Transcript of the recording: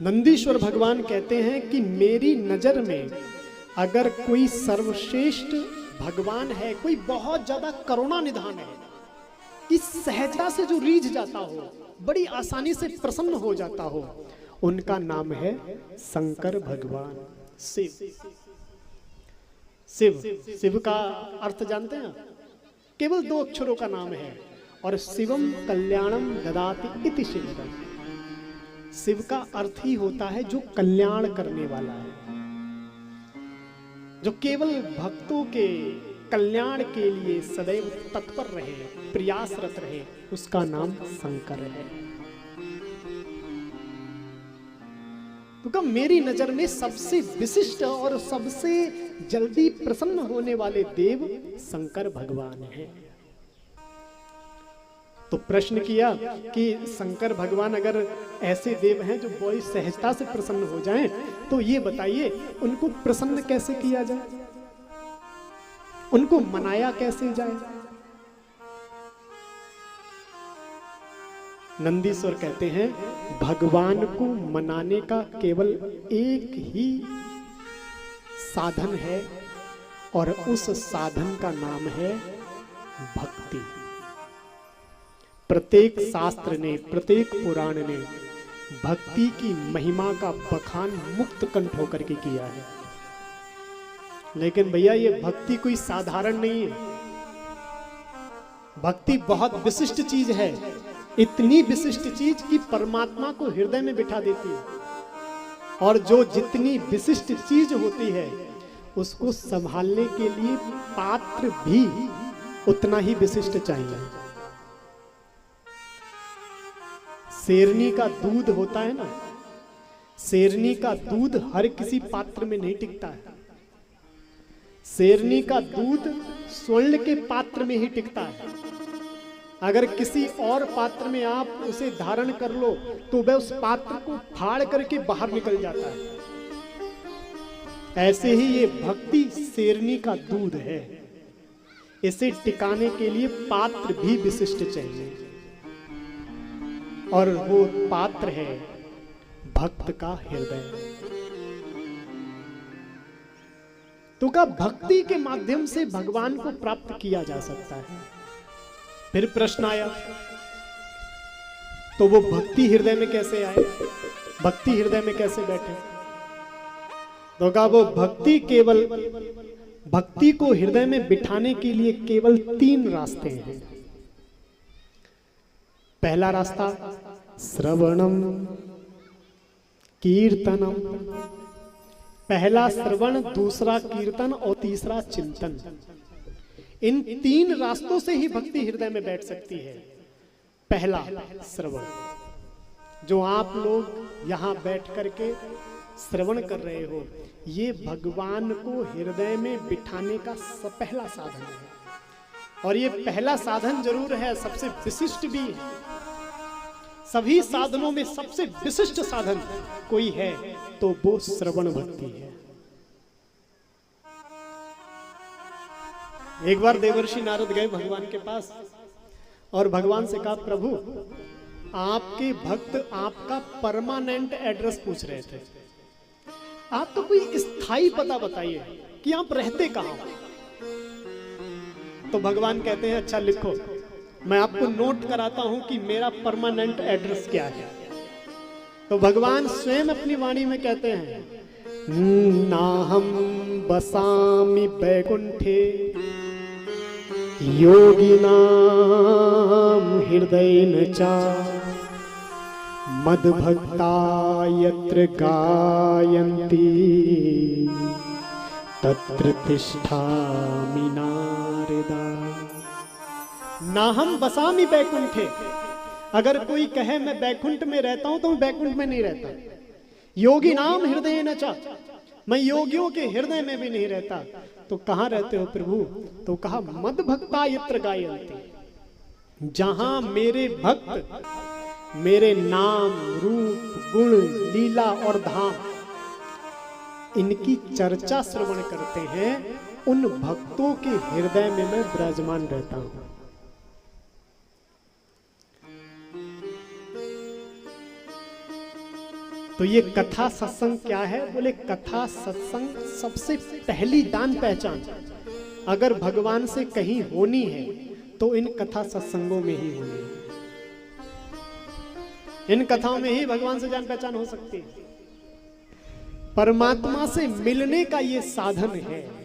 नंदीश्वर भगवान कहते हैं कि मेरी नजर में अगर कोई सर्वश्रेष्ठ भगवान है, कोई बहुत ज्यादा करुणा निधान है, इस सहजता से जो रीझ जाता हो, बड़ी आसानी से प्रसन्न हो जाता हो, उनका नाम है शंकर भगवान, शिव। शिव, शिव का अर्थ जानते हैं? केवल 2 अक्षरों का नाम है, और शिवम कल्याणम ददाति इति शिवम। शिव का अर्थ ही होता है जो कल्याण करने वाला है, जो केवल भक्तों के कल्याण के लिए सदैव तत्पर रहे, प्रयासरत रहे, उसका नाम शंकर है। तो कब मेरी नजर में सबसे विशिष्ट और सबसे जल्दी प्रसन्न होने वाले देव शंकर भगवान हैं। तो प्रश्न किया कि शंकर भगवान अगर ऐसे देव हैं जो बड़ी सहजता से प्रसन्न हो जाएं, तो ये बताइए उनको प्रसन्न कैसे किया जाए, उनको मनाया कैसे जाए? नंदीश्वर कहते हैं भगवान को मनाने का केवल एक ही साधन है, और उस साधन का नाम है भक्ति। प्रत्येक शास्त्र ने, प्रत्येक पुराण ने भक्ति की महिमा का बखान मुक्त कंठ होकर के किया है। लेकिन भैया ये भक्ति कोई साधारण नहीं है, भक्ति बहुत विशिष्ट चीज है, इतनी विशिष्ट चीज कि परमात्मा को हृदय में बिठा देती है। और जो जितनी विशिष्ट चीज होती है उसको संभालने के लिए पात्र भी उतना ही विशिष्ट चाहिए। शेरनी का दूध होता है ना, शेरनी का दूध हर किसी पात्र में नहीं टिकता है। शेरनी का दूध स्वर्ण के पात्र में ही टिकता है। अगर किसी और पात्र में आप उसे धारण कर लो तो वह उस पात्र को फाड़ करके बाहर निकल जाता है। ऐसे ही ये भक्ति शेरनी का दूध है, इसे टिकाने के लिए पात्र भी विशिष्ट चाहिए, और वो पात्र है भक्त का हृदय। तो क्या भक्ति के माध्यम से भगवान को प्राप्त किया जा सकता है? फिर प्रश्न आया, तो वो भक्ति हृदय में कैसे आए, भक्ति हृदय में कैसे बैठे? तो क्या वो भक्ति केवल, भक्ति को हृदय में बिठाने के लिए केवल 3 रास्ते हैं। पहला रास्ता श्रवणम कीर्तनम, पहला श्रवण, दूसरा कीर्तन और तीसरा चिंतन। इन 3 रास्तों से ही भक्ति हृदय में बैठ सकती है। पहला श्रवण, जो आप लोग यहां बैठ करके श्रवण कर रहे हो, ये भगवान को हृदय में बिठाने का पहला साधन है। और ये पहला साधन जरूर है, सबसे विशिष्ट भी है। सभी साधनों में सबसे विशिष्ट साधन कोई है तो वो श्रवण भक्ति है। एक बार देवर्षि नारद गए भगवान के पास और भगवान से कहा, प्रभु आपके भक्त आपका परमानेंट एड्रेस पूछ रहे थे, आपका कोई स्थायी पता बताइए कि आप रहते कहां हो। तो भगवान कहते हैं, अच्छा लिखो, मैं आपको नोट कराता हूं कि मेरा परमानेंट एड्रेस क्या है। तो भगवान स्वयं अपनी वाणी में कहते हैं, नाहं बसामि बैकुंठे योगिनां हृदयेन च मद्भक्ता यत्र गायन्ति तत्र तिष्ठामि नारदा। नाहं बसामि बैकुंठे, अगर कोई कहे मैं बैकुंठ में रहता हूं तो मैं बैकुंठ में नहीं रहता। योगी नाम हृदय न चा, मैं योगियों के हृदय में भी नहीं रहता। तो कहां रहते हो प्रभु? तो कहा मद भक्ता यत्र गायन्ति, जहां मेरे भक्त मेरे नाम रूप गुण लीला और धाम इनकी चर्चा श्रवण करते हैं, उन भक्तों के हृदय में मैं विराजमान रहता हूं। तो ये कथा सत्संग क्या है? बोले कथा सत्संग सबसे पहली दान पहचान अगर भगवान से कहीं होनी है तो इन कथा सत्संगों में ही होनी है। इन कथाओं में ही भगवान से जान पहचान हो सकती है। परमात्मा से मिलने का ये साधन है।